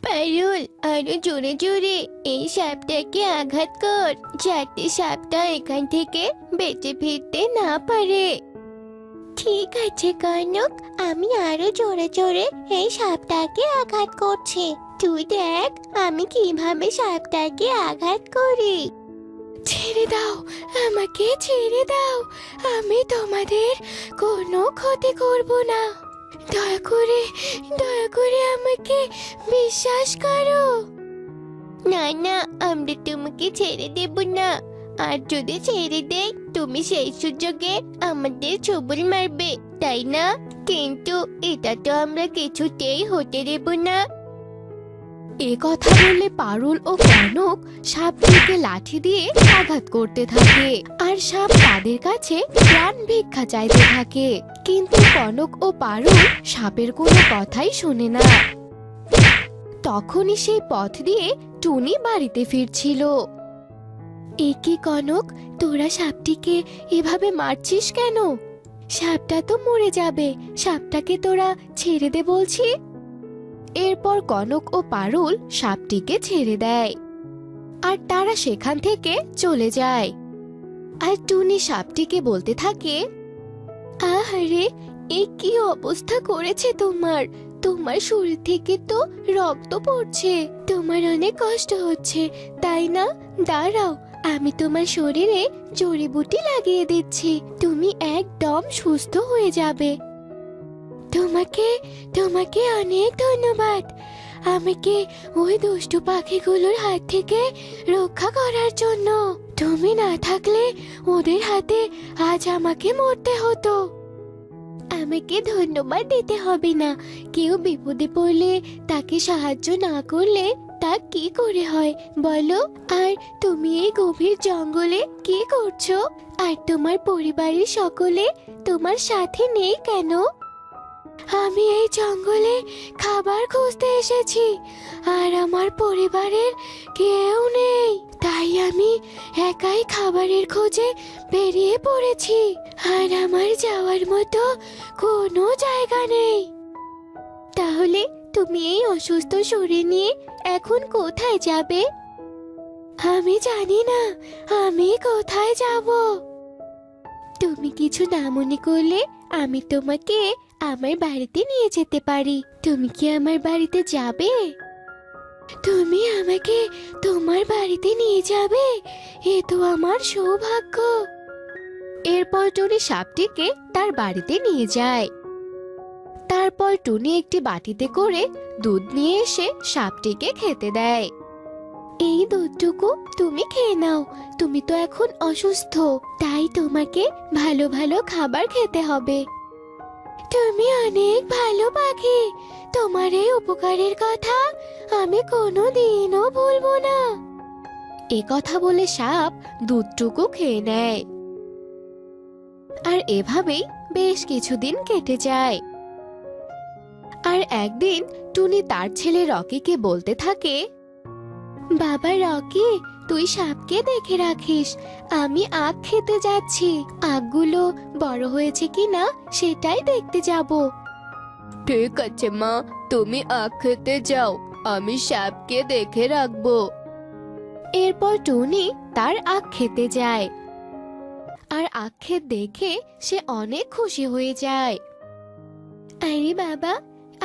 পারুল, আরো জোরে জোরে এই সাপটাকে আঘাত কর, যাতে সাপটা এখান থেকে বেঁচে ফিরতে না পারে। ঠিক আছে কনক, আমি আরো জোরে জোরে এই সাপটাকে আঘাত করছি। তুই দেখ আমি কিভাবে সাপটাকে আঘাত করি। ছেড়ে দাও, আমাকে ছেড়ে দাও, আমি তোমাদের কোনো ক্ষতি করব না। দয়া করে আমাকে বিশ্বাস করো। না না, আমরা তোমাকে ছেড়ে দেব না। আর যদি ছেড়ে দেই তুমি সেই সুযোগে আমাদের ছবল মারবে, তাই না? কিন্তু এটা তো আমরা কিছুতেই হতে দেব না। এ কথা বলে পারুল ও কনক সাপটিকে লাঠি দিয়ে আঘাত করতে থাকে, আর সাপ তাদের কাছে প্রাণ ভিক্ষা চাইতে থাকে। কিন্তু কনক ও পারুল সাপের কোনো কথাই শোনে না। তখনই সেই পথ দিয়ে টুনি বাড়িতে ফিরছিল। এ কি কনক, তোরা সাপটিকে এভাবে মারছিস কেন? সাপটা তো মরে যাবে, সাপটাকে তোরা ছেড়ে দে বলছি। এরপর কনক ও পারুল সাপটিকে ছেড়ে দেয়, আর তারা সেখান থেকে চলে যায়। আর টুনি সাপটিকে বলতে থাকে, আহারে, এ কি অবস্থা করেছে তোমার? তোমার শরীর থেকে তো রক্ত পড়ছে, তোমার অনেক কষ্ট হচ্ছে তাই না? দাঁড়াও, আমি তোমার শরীরে জড়িবুটি লাগিয়ে দিচ্ছি, তুমি একদম সুস্থ হয়ে যাবে। তোমাকে তোমাকে অনেক ধন্যবাদ, আমাকে ওই দুষ্টু পাখিগুলোর হাত থেকে রক্ষা করার জন্য। তুমি না থাকলে ওদের হাতে আজ আমাকে মরতে হতো। আমাকে ধন্যবাদ দিতে হবে না, কেউ বিপদে পড়লে তাকে সাহায্য না করলে তা কি করে হয় বলো? আর তুমি এই গভীর জঙ্গলে কি করছো? আর তোমার পরিবারের সকলে তোমার সাথে নেই কেন? আমি এই জঙ্গলে খাবার খুঁজতে এসেছি, আর আমার পরিবারের কেউ নেই, তাই আমি একাই খাবারের খোঁজে বেরিয়ে পড়েছি, আর আমার যাওয়ার মতো কোনো জায়গা নেই। তাহলে তুমি এই অসুস্থ শরীর নিয়ে এখন কোথায় যাবে? আমি জানি না আমি কোথায় যাব। তুমি কিছু না মনে করলে আমি তোমাকে আমার বাড়িতে নিয়ে যেতে পারি। তুমি কি আমার বাড়িতে যাবে? তুমি আমাকে তোমার বাড়িতে নিয়ে যাবে? এ তো আমার সৌভাগ্য। এরপর টুনি সাপটিকে তার বাড়িতে নিয়ে যায়। তারপর টুনি একটি বাটিতে করে দুধ নিয়ে এসে সাপটিকে খেতে দেয়। এই দুধটুকু তুমি খেয়ে নাও, তুমি তো এখন অসুস্থ, তাই তোমাকে ভালো ভালো খাবার খেতে হবে। তুমি অনেক ভালো পাখি, তোমার এই উপকারের কথা আমি কোনোদিনও ভুলবো না। এ কথা বলে সাপ দুধটুকু খেয়ে নেয়। আর এভাবেই বেশ কিছুদিন কেটে যায়। আর একদিন টুনি তার ছেলে রকিকে বলতে থাকে, বাবা রকি, তুই সাপকে দেখে রাখিস, আমি আখ খেতে যাচ্ছি, আখগুলো বড় হয়েছে কিনা সেটাই দেখতে যাব। ঠিক আছে মা, তুমি আখ খেতে যাও, আমি সাপকে দেখে রাখবো। এরপর টুনি তার আখ খেতে যায়, আর আখ ক্ষেত দেখে সে অনেক খুশি হয়ে যায়। আরে বাবা,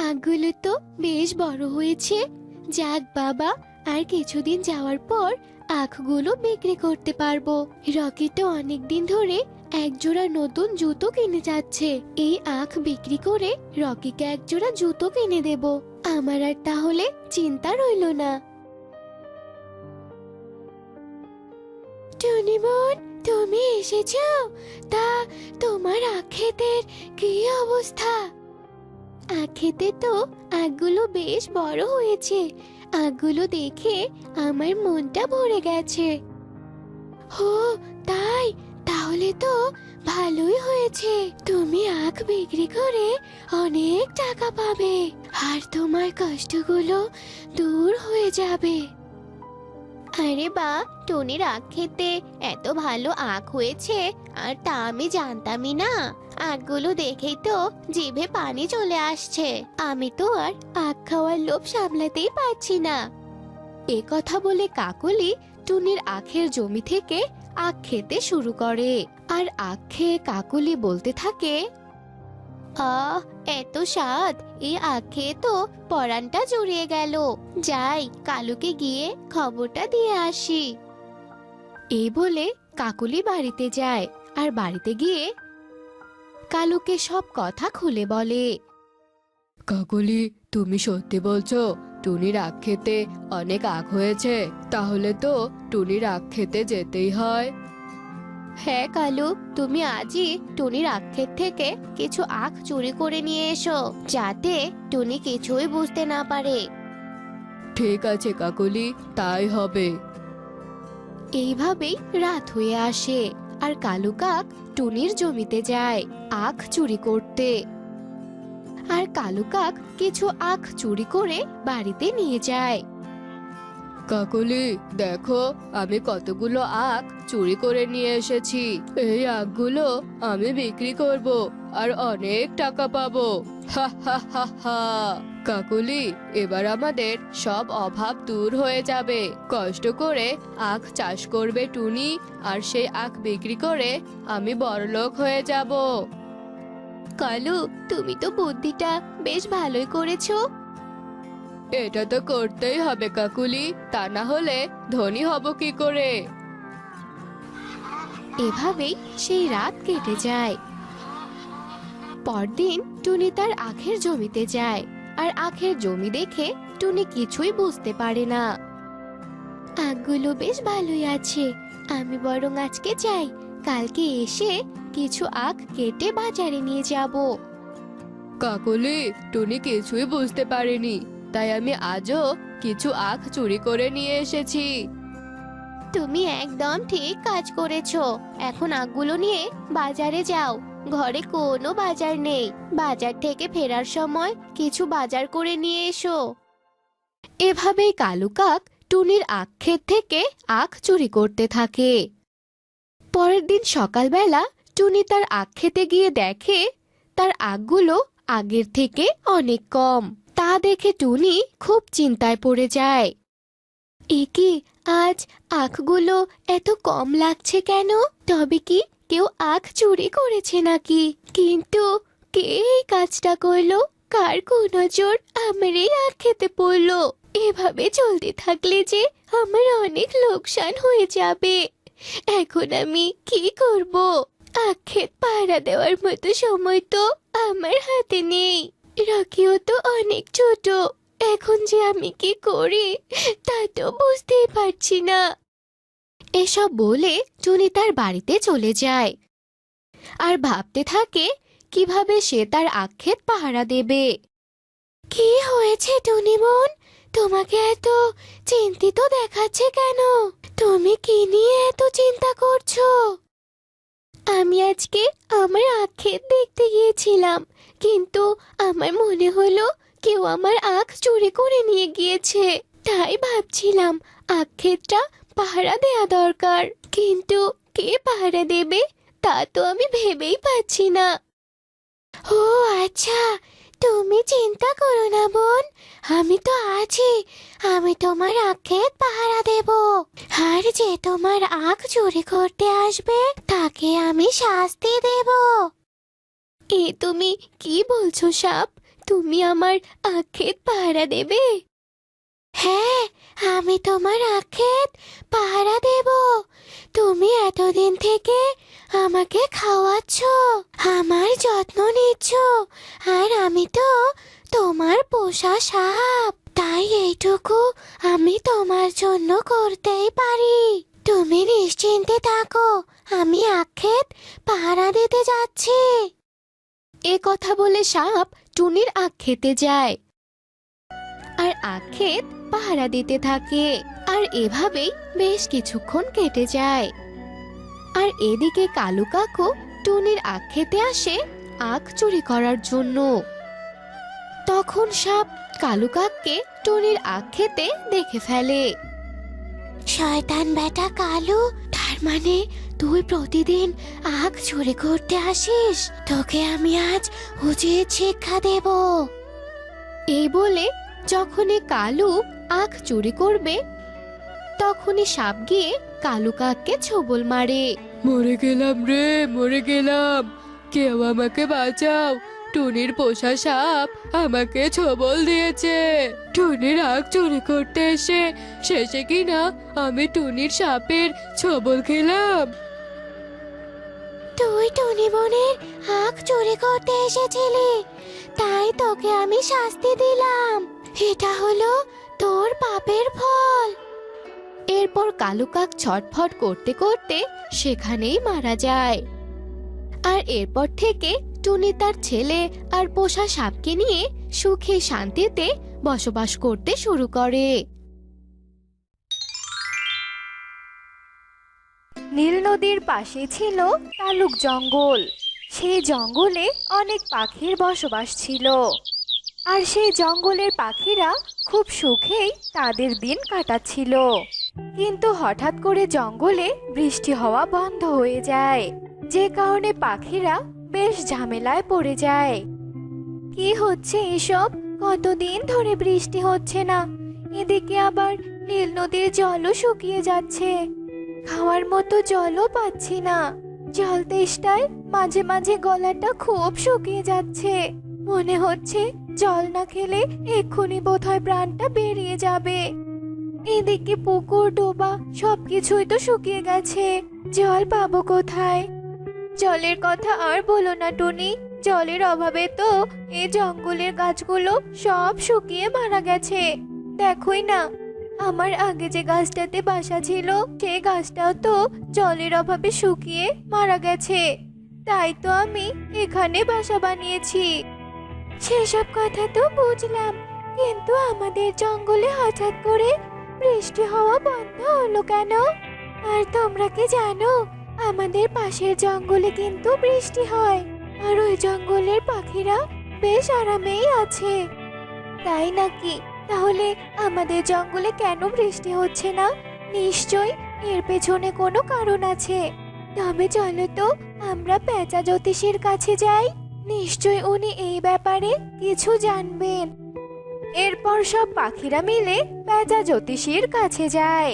আখগুলো তো বেশ বড় হয়েছে, যাক বাবা, আর কিছুদিন যাওয়ার পর আখগুলো বিক্রি করতে পারবো। রকি তো অনেকদিন ধরে একজোড়া নতুন জুতো কিনে যাচ্ছে, এই আখ বিক্রি করে রকিকে একজোড়া জুতো কিনে দেব, আমার আর তাহলে চিন্তা রইল না। টুনি বোন, তুমি এসেছো? তা তোমার আখ ক্ষেতের কি অবস্থা? আখ ক্ষেতে তো আখগুলো বেশ বড় হয়েছে, আখগুলো দেখে আমার মনটা ভরে গেছে। ও তাই, তাহলে তো ভালোই হয়েছে, তুমি আখ বিক্রি করে অনেক টাকা পাবে, আর তোমার কষ্টগুলো দূর হয়ে যাবে। আরে বা, টনির আখ খেতে এত ভালো আখ হয়েছে আর তা আমি জানতামই না। আখগুলো দেখেই তো জিভে পানি চলে আসছে। আমি তো আর আখ খাওয়ার লোভ সামলাতেই পারছি না। এ কথা বলে কাকলি টুনির আখের জমি থেকে আখ খেতে শুরু করে। আর আখ খেয়ে কাকলি বলতে থাকে, আহ, এত স্বাদ! এই আখ খেয়ে তো পরানটা জুড়িয়ে গেল। যাই, কালুকে গিয়ে খবরটা দিয়ে আসি। এই বলে কাকলি বাড়িতে যায় আর বাড়িতে গিয়ে কালুকে সব কথা খুলে বলে। কাকলি, তুমি সত্যি বলছো টুনির আখ খেতে অনেক আখ হয়েছে? তাহলে তো টুনির আখ খেতে যেতেই হয়। হ্যাঁ কালু, তুমি আজই টুনির আখ ক্ষেত থেকে কিছু আখ চুরি করে নিয়ে এসো, যাতে টুনি কিছুই বুঝতে না পারে। ঠিক আছে কাকলি, তাই হবে। এইভাবেই রাত হয়ে আসে আর কালু কাক টুনির জমিতে যায় আখ চুরি করতে। আর কালু কাক কিছু আখ চুরি করে বাড়িতে নিয়ে যায়। কাকলি, দেখো আমি কতগুলো আখ চুরি করে নিয়ে এসেছি। এই আখগুলো আমি বিক্রি করব আর অনেক টাকা পাবো। হা হা হা হা। কাকলি, এবার আমাদের সব অভাব দূর হয়ে যাবে। কষ্ট করে আখ চাষ করবে টুনি, আর সেই আখ বিক্রি করে আমি বড়লোক হয়ে যাব। কালু, তুমি তো বুদ্ধিটা বেশ ভালোই করেছো। এটা তো করতেই হবে কাকুলি, তা না হলে ধনী হব কি করে? এভাবেই সেই রাত কেটে যায়। পরদিন টুনি তার আখের জমিতে যায় আর আখের জমি দেখে টুনি কিছুই বুঝতে পারে না। আখগুলো বেশ ভালোই আছে, আমি বরং আজকে যাই, কালকে এসে কিছু আখ কেটে বাজারে নিয়ে যাব। কাকুলি, টুনি কিছুই বুঝতে পারেনি, তাই আমি আজও কিছু আখ চুরি করে নিয়ে এসেছি। তুমি একদম ঠিক কাজ করেছো। এখন আখগুলো নিয়ে বাজারে যাও। ঘরে কোনো বাজার নেই, বাজার থেকে ফেরার সময় কিছু বাজার করে নিয়ে এসো। এভাবেই কালু কাক টুনির আখ ক্ষেত থেকে আখ চুরি করতে থাকে। পরের দিন সকালবেলা টুনি তার আখ খেতে গিয়ে দেখে তার আখগুলো আগের থেকে অনেক কম। তা দেখে টুনি খুব চিন্তায় পড়ে যায়। এ কি, আজ আখগুলো এত কম লাগছে কেন? তবে কি কেউ আখ চুরি করেছে নাকি? কিন্তু কে এই কাজটা করলো? কার কুনজর আমার এই আখ খেতে পড়লো? এভাবে চলতে থাকলে যে আমার অনেক লোকসান হয়ে যাবে। এখন আমি কি করব? আখ ক্ষেত পাহারা দেওয়ার মতো সময় তো আমার হাতে নেই। রাখিও তো অনেক ছোট। এখন যে আমি কি করি তা তো বুঝতেই পারছি না। এসব বলে টুনি তার বাড়িতে চলে যায় আর ভাবতে থাকে কিভাবে সে তার আখ ক্ষেত পাহারা দেবে। কি হয়েছে টুনি বোন? তোমাকে এত চিন্তিত দেখাচ্ছে কেন? তুমি কি নিয়ে এত চিন্তা করছো? আমি আজকে আমার আখ ক্ষেত দেখতে গিয়েছিলাম, কিন্তু আমার মনে হলো কেউ আমার আখ চুরি করে নিয়ে গিয়েছে। তাই ভাবছিলাম আখ ক্ষেতটা পাহারা দেয়া দরকার, কিন্তু কে পাহারা দেবে তা তো আমি ভেবেই পাচ্ছি না। ও আচ্ছা, তুমি চিন্তা করো না বোন, আমি তো আছি। আমি তোমার আখ ক্ষেত পাহারা দেব, আর যে তোমার আখ চুরি করতে আসবে তাকে আমি শাস্তি দেব। এ তুমি কি বলছো সাপ? তুমি আমার আখ ক্ষেত পাহারা দেবে? হ্যাঁ, আমি তোমার আখ ক্ষেত পাহারা দেব। তুমি এতদিন থেকে আমাকে খাওয়াচ্ছ, আমার যত্ন নিচ্ছ, আর আমি তো তোমার পোষা সাপ। তাই এইটুকু আমি তোমার জন্য করতেই পারি। তুমি নিশ্চিন্তে থাকো, আমি আখ ক্ষেত পাহারা দিতে যাচ্ছি। এ কথা বলে সাপ টুনির আখ খেতে যায় আর আখ ক্ষেত পাহারা দিতে থাকে। আর এভাবেই বেশ কিছুক্ষণ কেটে যায়। আর এদিকে কালু কাকু টুনির আখ খেতে আসে আখ চুরি করার জন্য। তখন সাপ কালু কাককে টুনির আখ খেতে দেখে ফেলে। শয়তান বেটা কালু, তার মানে তুই প্রতিদিন আখ চুরি করতে আসিস, তোকে আমি আজ উচিত শিক্ষা দেব। এই বলে যখনই কালু আখ চুরি করবে তখনই সাপ গিয়ে কালু কাককে ছোবল মারে। মরে গেলাম রে, মরে গেলাম, কেউ আমাকে বাঁচাও, টুনির পোষা সাপ আমাকে ছোবল দিয়েছে। টুনির আখ চুরি করতে এসে শেষে কিনা আমি টুনির সাপের ছোবল খেলাম। তুই টুনি বোনের আখ চুরি করতে এসেছিলি, তাই তোকে আমি শাস্তি দিলাম। এটা হলো তোর পাপের ফল। এরপর কালু কাক ছটফট করতে করতে সেখানেই মারা যায়। আর এরপর থেকে টুনি তার ছেলে আর পোষা সাপকে নিয়ে সুখে শান্তিতে বসবাস করতে শুরু করে। নীল নদীর পাশে ছিল তালুক জঙ্গল। সেই জঙ্গলে অনেক পাখির বসবাস ছিল, আর সেই জঙ্গলের পাখিরা খুব সুখেই তাদের দিন কাটাচ্ছিল। কিন্তু হঠাৎ করে জঙ্গলে বৃষ্টি হওয়া বন্ধ হয়ে যায়, যে কারণে পাখিরা বেশ ঝামেলায় পড়ে যায়। কি হচ্ছে এসব? কতদিন ধরে বৃষ্টি হচ্ছে না, এদিকে আবার নীল নদীর জলও শুকিয়ে যাচ্ছে, খাওয়ার মতো জলও পাচ্ছি না। জল তেষ্টায় মাঝে মাঝে গলাটা খুব শুকিয়ে যাচ্ছে, মনে হচ্ছে জল না খেলে এক্ষুনি বোধহয় প্রাণটা বেরিয়ে যাবে। এদিকে পুকুর ডোবা সবকিছুই তো শুকিয়ে গেছে, জল পাবো কোথায়? জলের কথা আর বলো না টুনি, জলের অভাবে তো এই জঙ্গলের গাছগুলো সব শুকিয়ে মারা গেছে। দেখোই না, আমার আগে যে গাছটাতে বাসা ছিল সেই গাছটাও তো জলের অভাবে শুকিয়ে মারা গেছে। তাই তো আমি এখানে বাসা বানিয়েছি। সেসব কথা তো বুঝলাম, কিন্তু আমাদের জঙ্গলে হঠাৎ করে বৃষ্টি হওয়া বন্ধ হলো কেন? আর তোমরা কি জানো, আমাদের পাশের জঙ্গলে কিন্তু বৃষ্টি হয়, আর ওই জঙ্গলের পাখিরা বেশ আরামেই আছে। তাই নাকি? তাহলে আমাদের জঙ্গলে কেন বৃষ্টি হচ্ছে না? নিশ্চয় এর পেছনে কোনো কারণ আছে। তবে চলো তো আমরা পেঁচা জ্যোতিষীর কাছে যাই, নিশ্চয় উনি এই ব্যাপারে কিছু জানবেন। এরপর সব পাখিরা মিলে পেঁচা জ্যোতিষীর কাছে যায়,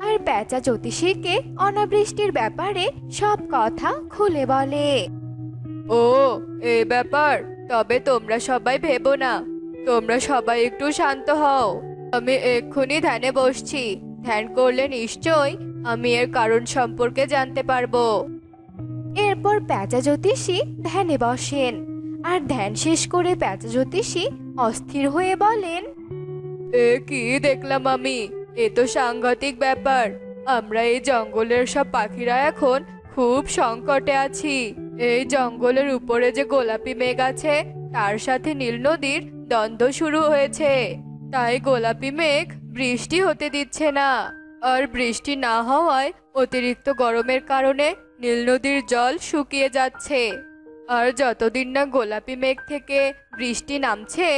আর পেঁচা জ্যোতিষীকে অনাবৃষ্টির ব্যাপারে সব কথা খুলে বলে। ও, এই ব্যাপার? তবে তোমরা সবাই ভেবো না, তোমরা সবাই একটু শান্ত হও। আমি এক্ষুনি ধ্যানে বসছি, ধ্যান করলে নিশ্চয় আমি এর কারণ সম্পর্কে জানতে পারবো। এরপর পেঁচা জ্যোতিষী ধ্যানে বসেন, আর ধ্যান শেষ করে পেঁচা জ্যোতিষী অস্থির হয়ে বলেন, এ কি দেখলাম আমি? এ তো সাংঘাতিক ব্যাপার। আমরা এই জঙ্গলের সব পাখিরা এখন খুব সংকটে আছি। এই জঙ্গলের উপরে যে গোলাপি মেঘ আছে তার সাথে নীল নদীর দ্বন্দ্ব শুরু হয়েছে, তাই গোলাপি মেঘ বৃষ্টি হতে দিচ্ছে না। আর বৃষ্টি না হওয়ায় অতিরিক্ত গরমের কারণে নীল নদীর জল শুকিয়ে যাচ্ছে। আর যতদিন না গোলাপি মেঘ থেকে বৃষ্টি নামছে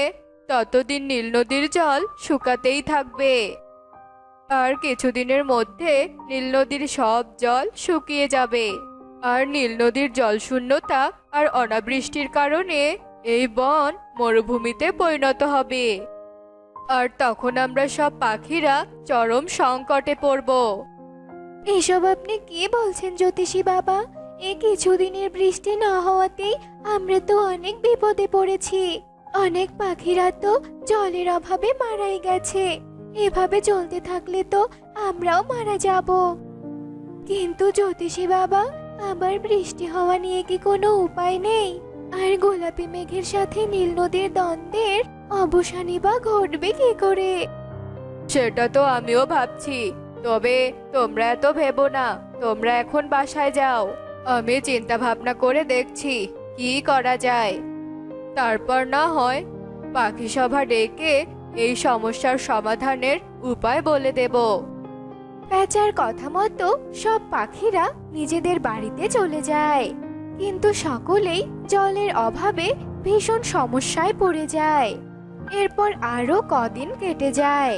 ততদিন নীল নদীর জল শুকাতেই থাকবে। আর কিছুদিনের মধ্যে নীল নদীর সব জল শুকিয়ে যাবে, আর নীল নদীর জল শূন্যতা আর অনাবৃষ্টির কারণে এই বন মরুভূমিতে পরিণত হবে। আর তখন আমরা সব পাখিরা চরম সংকটে পড়ব। এসব আপনি কি বলছেন জ্যোতিষী বাবা? এই কিছুদিনের বৃষ্টি না হওয়াতেই আমরা তো অনেক বিপদে পড়েছি, অনেক পাখিরা তো জলের অভাবে মারাই গেছে। এভাবে চলতে থাকলে তো আমরাও মারা যাব। কিন্তু জ্যোতিষী বাবা, আবার বৃষ্টি হওয়া নিয়ে কি কোনো উপায় নেই? আর গোলাপি মেঘের সাথে নীল নদীর দ্বন্দ্বের অবসানই বা ঘটবে কি করে? সেটা তো আমিও ভাবছি, তবে তোমরা এত ভেবো না, তোমরা এখন বাসায় যাও, আমি চিন্তা ভাবনা করে দেখছি কি করা যায়। তারপর না হয় পাখি সভা ডেকে এই সমস্যার সমাধানের উপায় বলে দেব। প্যাঁচার কথা মতো সব পাখিরা নিজেদের বাড়িতে চলে যায়, কিন্তু সকলেই জলের অভাবে ভীষণ সমস্যায় পড়ে যায়। এরপর আরো কদিন কেটে যায়।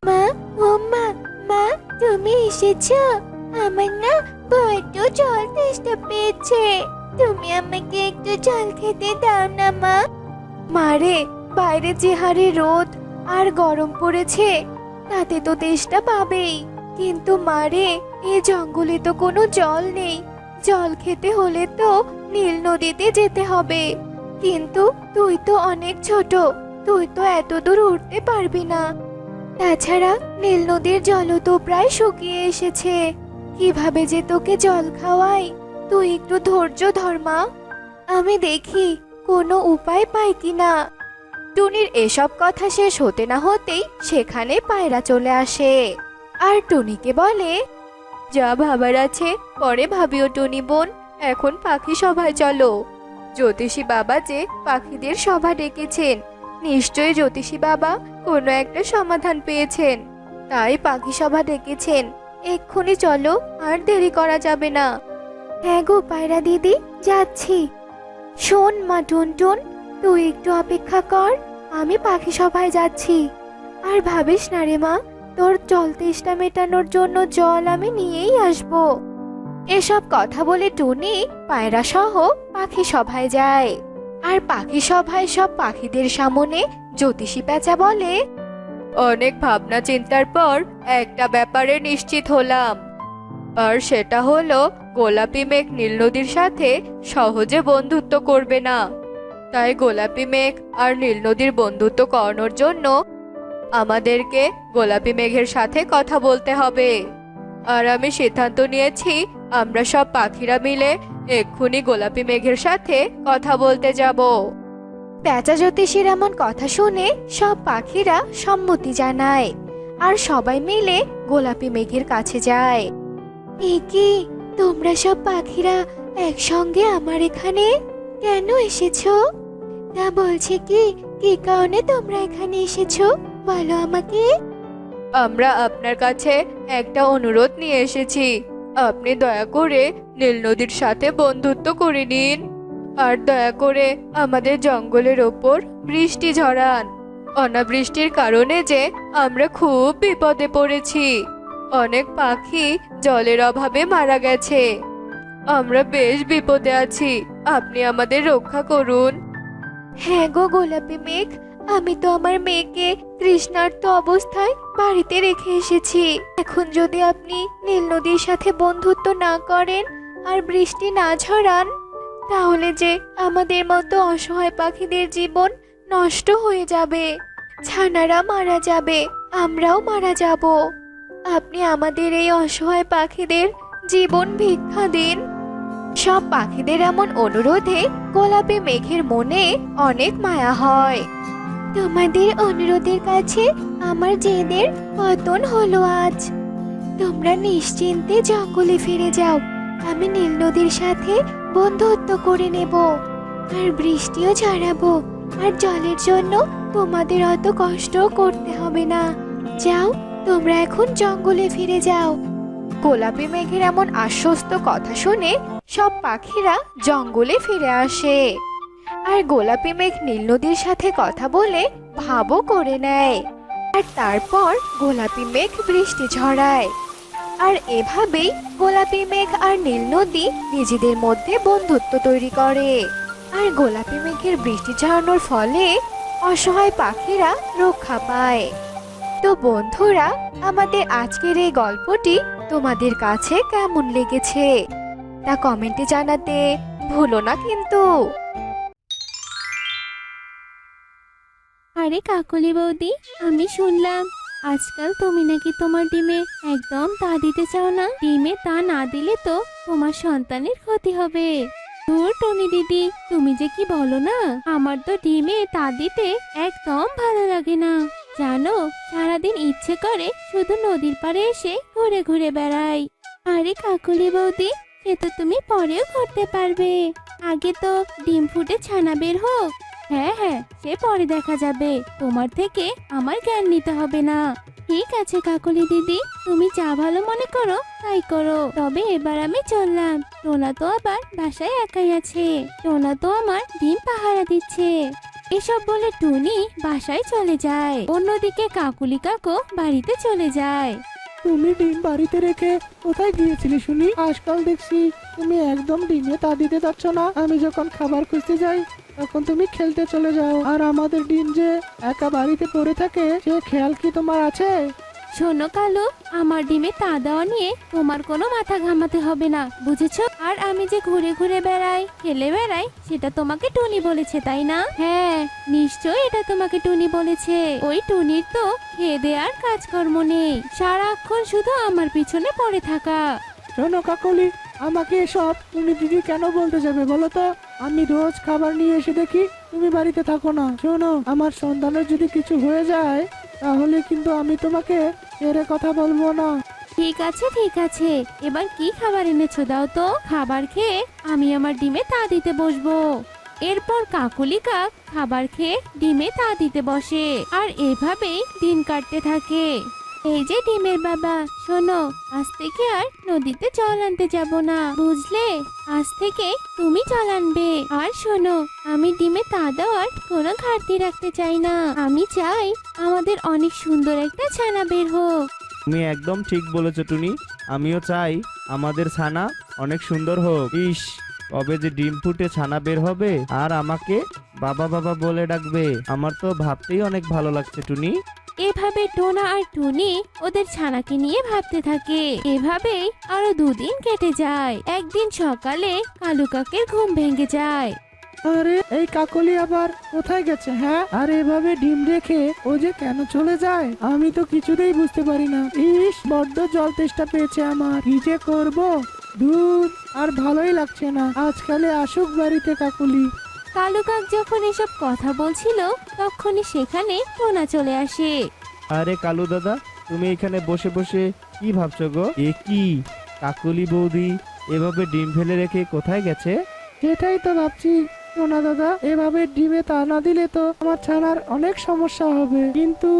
মা, ও মা, মা তুমি এসেছো? আমার না বড্ড জল তেষ্টা পেয়েছে, তুমি আমাকে একটু জল খেতে দাও না মা। মারে, বাইরে যে হারে রোদ আর গরম পড়েছে তাতে তো তেষ্টা পাবেই, কিন্তু মারে এই জঙ্গলে তো কোনো জল নেই। জল খেতে হলে তো নীল নদীতে যেতে হবে, কিন্তু তুই তো অনেক ছোট, তুই তো এত দূর উঠতে পারবি না। তাছাড়া নীল নদীর জলও তো প্রায় শুকিয়ে এসেছে, কিভাবে যে তোকে জল খাওয়াই? তুই একটু ধৈর্য ধর মা, আমি দেখি কোনো উপায় পাই কিনা। টুনির এসব কথা শেষ হতে না হতেই সেখানে পায়রা চলে আসে আর টুনিকে বলে, যা ভাবার আছে পরে ভাবিও টুনি বোন, এখন পাখি সভায় চলো। জ্যোতিষী বাবা যে পাখিদের সভা ডেকেছেন, নিশ্চয়ই জ্যোতিষী বাবা কোনো একটা সমাধান পেয়েছেন, তাই পাখি সভা ডেকেছেন। এক্ষুনি চলো, আর দেরি করা যাবে না। হ্যাঁ গো পায়রা দিদি, যাচ্ছি। শোন মা টুনটুন, তুই একটু অপেক্ষা কর, আমি পাখি সভায় যাচ্ছি। আর ভাবিস না রে মা, তোর জল তেষ্টা মেটানোর জন্য জল আমি নিয়েই আসবো। এসব কথা বলে টুনি পায়রা সহ পাখি সভায় যায়। আর পাখি সভায় সব পাখিদের সামনে জ্যোতিষী পেঁচা বলে, অনেক ভাবনা চিন্তার পর একটা ব্যাপারে নিশ্চিত হলাম, আর সেটা হলো গোলাপি মেঘ নীল নদীর সাথে সহজে বন্ধুত্ব করবে না। তাই গোলাপি মেঘ আর নীল নদীর বন্ধুত্ব করানোর জন্য আমাদেরকে গোলাপি মেঘের সাথে কথা বলতে হবে। আর আমি সিদ্ধান্ত নিয়েছি, আমরা সব পাখিরা মিলে এক্ষুনি গোলাপি মেঘের সাথে কথা বলতে যাব। পেঁচা জ্যোতিষীর এমন কথা শুনে সব পাখিরা সম্মতি জানায় আর সবাই মিলে গোলাপি মেঘের কাছে যায়। কি তোমরা সব পাখিরা একসঙ্গে আমার এখানে কেন এসেছো? তা বলছে কি কি কারণে তোমরা এখানে এসেছো বলো আমাকে। আমরা আপনার কাছে একটা অনুরোধ নিয়ে এসেছি, আপনি দয়া করে নীল নদীর সাথে বন্ধুত্ব করে নিন, আর দয়া করে আমাদের জঙ্গলের ওপর বৃষ্টি ঝরান। অনাবৃষ্টির কারণে যে আমরা খুব বিপদে পড়েছি, অনেক পাখি জলের অভাবে মারা গেছে, আমরা বেশ বিপদে আছি, আপনি আমাদের রক্ষা করুন। হ্যাঁ গো গোলাপি মেঘ, আমি তো আমার মেয়েকে তৃষ্ণার্ত অবস্থায় বাড়িতে রেখে এসেছি। এখন যদি আপনি নীল নদীর সাথে বন্ধুত্ব না করেন আর বৃষ্টি না ঝরান, তাহলে যে আমাদের মতো অসহায় পাখিদের জীবন নষ্ট হয়ে যাবে, ছানারা মারা যাবে, আমরাও মারা যাব। আপনি আমাদের এই অসহায় পাখিদের জীবন ভিক্ষা দিন। সব পাখিদের এমন অনুরোধে গোলাপি মেঘের মনে অনেক মায়া হয়। তোমাদের অনুরোধের কাছে আমার জেদের পতন হলো আজ। তোমরা নিশ্চিন্তে জঙ্গলে ফিরে যাও, আমি নীল নদীর সাথে বন্ধুত্ব করে নেব, আর বৃষ্টিও ঝরাবো, আর জলের জন্য তোমাদের অত কষ্টও করতে হবে না। যাও, তোমরা এখন জঙ্গলে ফিরে যাও। গোলাপি মেঘের এমন আশ্বস্ত কথা শুনে সব পাখিরা জঙ্গলে ফিরে আসে, আর গোলাপি মেঘ নীল নদীর সাথে কথা বলে ভাবও করে নেয়। আর তারপর গোলাপি মেঘ বৃষ্টি ঝরায়, আর এভাবেই গোলাপি মেঘ আর নীল নদী নিজেদের মধ্যে বন্ধুত্ব তৈরি করে। আর গোলাপি মেঘের বৃষ্টি ঝরানোর ফলে অসহায় পাখিরা রক্ষা পায়। তো বন্ধুরা, আমাদের আজকের এই গল্পটি তোমাদের কাছে কেমন লেগেছে তা কমেন্টে জানাতে ভুলো না কিন্তু। আরে কাকলি বৌদি, আমি শুনলাম আজকাল তুমি নাকি তোমার ডিমে একদম তা দিতে চাও না। ডিমে তা না দিলে তো তোমার সন্তানের ক্ষতি হবে। ধুর টনি দিদি, তুমি যে কি বলো না, আমার তো ডিমে তা দিতে একদম ভালো লাগে না। জানো, সারাদিন ইচ্ছে করে শুধু নদীর পাড়ে এসে ঘুরে ঘুরে বেড়াই। আরে কাকলি বৌদি, সে তো তুমি পরেও করতে পারবে, আগে তো ডিম ফুটে ছানা বের হোক। হ্যাঁ হ্যাঁ, সে পরে দেখা যাবে, তোমার থেকে আমার জ্ঞান নিতে হবে না। ঠিক আছে কাকলি দিদি, তুমি যা ভালো মনে করো তাই করো। তবে এবার আমি চললাম, টোনা তো আবার বাসায় একাই আছে, টোনা তো আমার ডিম পাহারা দিচ্ছে। এসব বলে টুনি বাসায় চলে যায়, অন্যদিকে কাকুলি কাকু বাড়িতে চলে যায়। তুমি ডিম বাড়িতে রেখে কোথায় গিয়েছিলে শুনি? আজকাল দেখছি তুমি একদম ডিমে তা দিতে যাচ্ছ না। আমি যখন খাবার খুঁজতে যাই তখন তুমি খেলতে চলে যাও, আর আমাদের ডিম যে একা বাড়িতে পড়ে থাকে সে খেয়াল কি তোমার আছে? শোনো কালু, আমার ডিমে তা দেওয়া নিয়ে তোমার কোনো মাথা ঘামাতে হবে না, বুঝেছো? আর আমি যে ঘুরে ঘুরে বেড়াই, খেলে বেড়াই, সেটা তোমাকে টুনি বলেছে, তাই না? হ্যাঁ, নিশ্চয়ই এটা তোমাকে টুনি বলেছে। ওই টুনির তো খেয়ে দেওয়ার কাজকর্ম নেই, সারাক্ষণ শুধু আমার পিছনে পড়ে থাকা। শোনো কাকলি, আমাকে এসব তুমি দিদি কেন বলতে যাবে বলো তো? আমি রোজ খাবার নিয়ে এসে দেখি তুমি বাড়িতে থাকো না। শোনো, আমার সন্তানের যদি কিছু হয়ে যায় তাহলে কিন্তু আমি তোমাকে ছেড়ে কথা বলবো না। ঠিক আছে ঠিক আছে, এবার কি খাবার এনেছো দাও তো। খাবার খেয়ে আমি আমার ডিমে তা দিতে বসবো। এরপর কাকলি কাক খাবার খেয়ে ডিমে তা দিতে বসে, আর এভাবেই দিন কাটতে থাকে। এই যে ডিমের বাবা, শোনো, আজ থেকে আর নদীতে জল আনতে যাব না, বুঝলে? আজ থেকে তুমি জল আনবে। আর শোনো, আমি ডিমে তা দেওয়ার কোনো ঘাটতি রাখতে চাই না। আমি চাই আমাদের অনেক সুন্দর একটা ছানা বের হোক। তুমি একদম ঠিক বলেছো টুনি, আমিও চাই আমাদের ছানা অনেক সুন্দর হোক। ইস, কবে যে ডিম ফুটে ছানা বের হবে আর আমাকে বাবা বাবা বলে ডাকবে, আমার তো ভাবতেই অনেক ভালো লাগছে টুনি। এভাবে টোনা আর টুনি ওদের ছানাকে নিয়ে ভাবতে থাকে। এভাবেই আরো 2 দিন কেটে যায়। একদিন সকালে কালু কাকের ঘুম ভেঙে যায়। আরে এই কাকলি আবার কোথায় গেছে? হ্যাঁ, আর এভাবে ডিম রেখে ও যে কেন চলে যায় আমি তো কিছুতেই বুঝতে পারি না। ইস, বড্ড জল তেষ্টা পেয়েছে আমার, কি যে করবো। দুধ আর ভালোই লাগছে না, আজকালে আসুক বাড়িতে কাকলি। কালু কাক যখন এসব কথা বলছিল তখনই সেখানে টোনা চলে আসে। আরে কালু দাদা, তুমি এখানে বসে বসে কি ভাবছো গো? এ কি, কাকলি বৌদি এভাবে ডিম ফেলে রেখে কোথায় গেছে? সেটাই তো ভাবছি সোনা দাদা, এভাবে ডিমে তা না দিলে তো আমার ছানার অনেক সমস্যা হবে, কিন্তু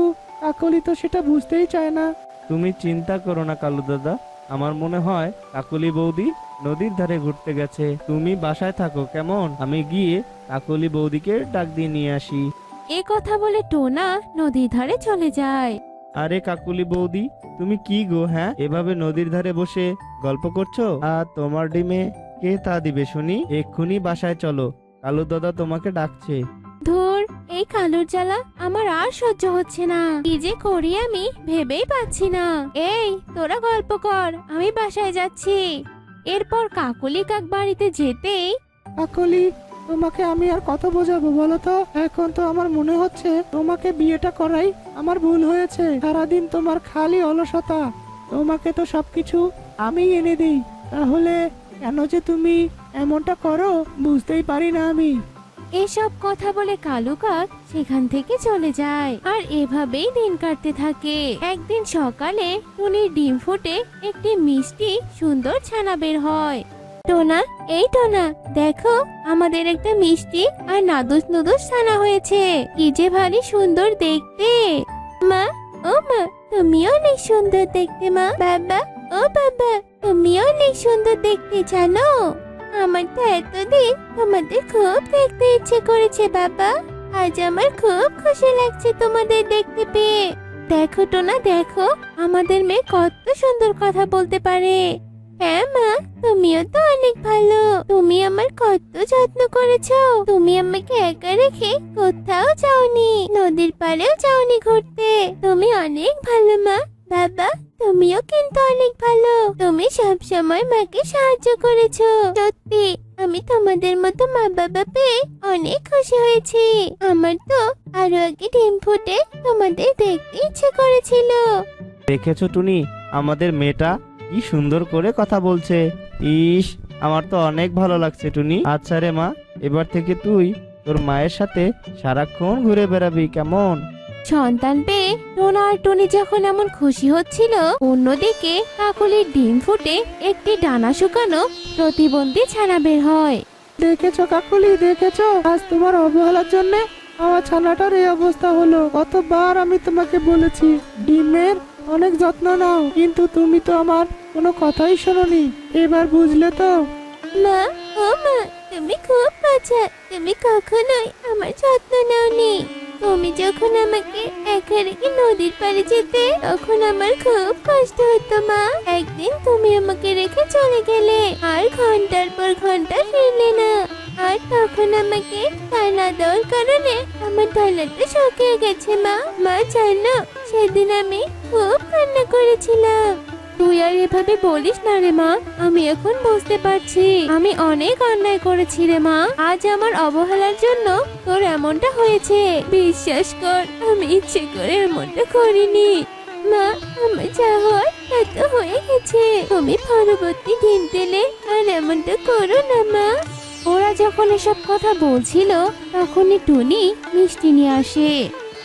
কাকলি তো সেটা বুঝতেই চায় না। তুমি চিন্তা করো না কালু দাদা, আমার মনে হয় কাকলি বৌদি নদীর ধারে ঘুরতে গেছে। তুমি বাসায় থাকো কেমন, আমি গিয়ে কাকলি বৌদিকে ডাক দিয়ে নিয়ে আসি। এ কথা বলে টোনা নদীর ধারে চলে যায়। আরে কাকুলি বৌদি, তুমি কি গো? হ্যাঁ, এভাবে নদীর ধারে বসে গল্প করছো? আর তোমার ডিমে কে তা দিবে শুনি? এক্ষুনি বাসায় চলো, কালু দাদা তোমাকে ডাকছে। ধুর, এই কালুর জ্বালা আমার আর সহ্য হচ্ছে না। কি যে করি আমি ভেবেই পাচ্ছি না। এই, তোরা গল্প কর, আমি বাসায় যাচ্ছি। এরপর কাকলি কাক বাড়িতে যেতেই কাকলি, তোমাকে আমি আর কত বোঝাবো বলো তো? এখন তো আমার মনে হচ্ছে তোমাকে বিয়েটা করাই আমার ভুল হয়েছে। সারাদিন তোমার খালি অলসতা, তোমাকে তো সবকিছু আমি এনে দিই, তাহলে কেন যে তুমি এমনটা করো বুঝতেই পারি না আমি। এসব কথা বলে কালু কাক সেখান থেকে চলে যায়। আর এভাবেই দিন কাটতে থাকে। একদিন সকালে টুনির ডিম ফুটে একটি মিষ্টি সুন্দর ছানা বের হয়। টোনা, এই টোনা, দেখো আমাদের একটা মিষ্টি আর নাদুস নুদুস ছানা হয়েছে। কি যে ভারী সুন্দর দেখতে। মা, ও মা, তুমিও অনেক সুন্দর দেখতে। মা, বাবা, ও বাবা, তুমিও অনেক সুন্দর দেখতে জানো। আমার তো এতদিন তোমাদের খুব দেখতে ইচ্ছে করেছে বাবা। আজ আমার খুব খুশি লাগছে তোমাদের দেখতে পেয়ে। দেখো টোনা, দেখো আমাদের মেয়ে কত সুন্দর কথা বলতে পারে। হ্যাঁ মা, তুমিও তো অনেক ভালো। তুমি আমার কত যত্ন করেছো। তুমি আমাকে একা রেখে কোথাও যাওনি, নদীর পাড়েও যাওনি ঘুরতে। তুমি অনেক ভালো মা। বাবা, তুমিও কিন্তু অনেক ভালো। তুমি সব সময় মাকে সাহায্য করেছো। সত্যি আমি তোমাদের মতো মা বাবা পেয়ে অনেক খুশি হয়েছি। আমার তো আরো আগে ডিম ফুটে তোমাদের দেখতে ইচ্ছে করেছিল। দেখেছো টুনি, আমাদের মেয়েটা কি সুন্দর করে কথা বলছে। ইস, আমার তো অনেক ভালো লাগছে টুনি। আচ্ছা রে মা, এবার থেকে তুই তোর মায়ের সাথে সারাক্ষণ ঘুরে বেড়াবি কেমন? সন্তান পেয়ে টোনা আর টুনি যখন এমন খুশি হচ্ছিল, অন্যদিকে কাকলির ডিম ফুটে একটি ডানা শুকানো প্রতিবন্ধী ছানা বের হয়। দেখেছো কাকলি, দেখেছো আজ তোমার অবহেলার জন্য আমার ছানাটার এই অবস্থা হলো। কতবার আমি তোমাকে বলেছি ডিমের অনেক যত্ন নাও, কিন্তু তুমি তো আমার কোনো কথাই শোনোনি। এবার বুঝলে তো? মা, ও মা, তুমি খুব বাচ্চা, তুমি কখনোই আমার যত্ন নাওনি। তুমি যখন আমাকে একা রেখে নদীর পাড়ে যেতে তখন আমার খুব কষ্ট হতো মা। একদিন তুমি আমাকে রেখে চলে গেলে আর ঘন্টার পর ঘন্টা ফিরলে না। আর তখন আমাকে ঠান্ডা দেওয়ার কারণে আমার ঠান্ডাটা শুকিয়ে গেছে মা। মা জানো, সেদিন আমি খুব কান্না করেছিলাম। তুই আর এভাবে বলিস না রে মা, আমি এখন বুঝতে পারছি আমি অনেক অন্যায় করেছি রে মা। আজ আমার অবহেলার জন্য তোর এমনটা হয়েছে। বিশ্বাস কর, আমি ইচ্ছে করে এমনটা করিনি। মা, আমার যা হওয়ার তা তো হয়ে গেছে। তুমি পরবর্তী দিন পেলে আর এমনটা করো না মা। ওরা যখন এসব কথা বলছিল তখনই টুনি মিষ্টি নিয়ে আসে।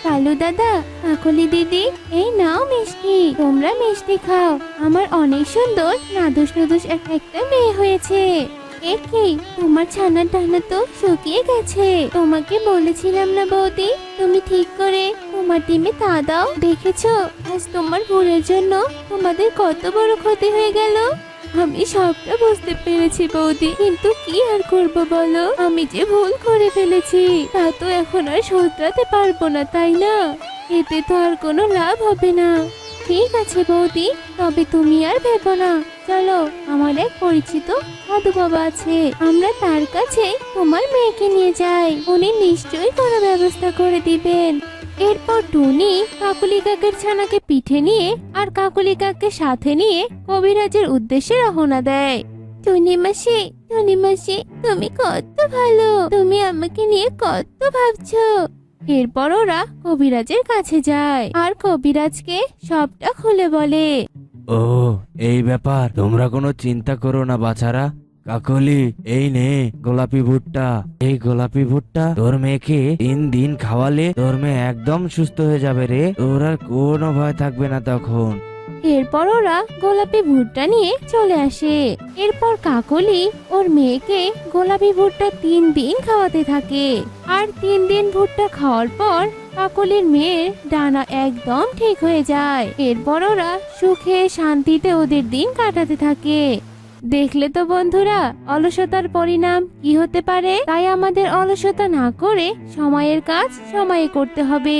কালু দাদা, কাকলি দিদি, এই নাও মিষ্টি, তোমরা মিষ্টি খাও। আমার অনেক সুন্দর নাদুস নাদুস একটা মেয়ে হয়েছে। এ কি, তোমার ছানার ডানা তো শুকিয়ে গেছে। তোমাকে বলেছিলাম না বৌদি, তুমি ঠিক করে তোমার ডিমে তা দাও। দেখেছো, আজ তোমার ভুলের জন্য তোমাদের কত বড় ক্ষতি হয়ে গেল। আমি সবটা বুঝতে পেরেছি বৌদি, কিন্তু কি আর করব বলো, আমি যে ভুল করে ফেলেছি তা তো এখন আর শোধরাতে পারবো না, তাই না? এতে তো আর কোনো লাভ হবে না। ঠিক আছে বৌদি, তবে তুমি আর ভেবো না। চলো, আমার এক পরিচিত সাধু বাবা আছে, আমরা তার কাছে তোমার মেয়েকে নিয়ে যাই। উনি নিশ্চয়ই কোনো ব্যবস্থা করে দিবেন। এরপর টুনি কাকুলি কাকের ছানাকে পিঠে নিয়ে আর কাকুলি কাককে সাথে নিয়ে কবিরাজের উদ্দেশ্যে রওনা দেয়। টুনি মাসি, টুনি মাসি, তুমি কত ভালো। তুমি আমাকে নিয়ে কত ভাবছো। এরপর ওরা কবিরাজের কাছে যায় আর কবিরাজকে সবটা খুলে বলে। ও, এই ব্যাপার। তোমরা কোনো চিন্তা করো না বাছারা। কাকলি, এই নে গোলাপি ভুট্টা। এই গোলাপি ভুট্টা তোর মেয়েকে 3 দিন খাওয়ালে তোর মেয়ে একদম সুস্থ হয়ে যাবে রে। তোর আর কোনো ভয় থাকবে না তখন। এরপর ওরা গোলাপি ভুট্টা নিয়ে চলে আসে। এরপর কাকলি ওর মেয়েকে গোলাপি ভুট্টা 3 দিন খাওয়াতে থাকে। আর 3 দিন ভুট্টা খাওয়ার পর কাকলির মেয়ের ডানা একদম ঠিক হয়ে যায়। এরপর ওরা সুখে শান্তিতে ওদের দিন কাটাতে থাকে। দেখলে তো বন্ধুরা, অলসতার পরিণাম কি হতে পারে। তাই আমাদের অলসতা না করে সময়ের কাজ সময়ে করতে হবে।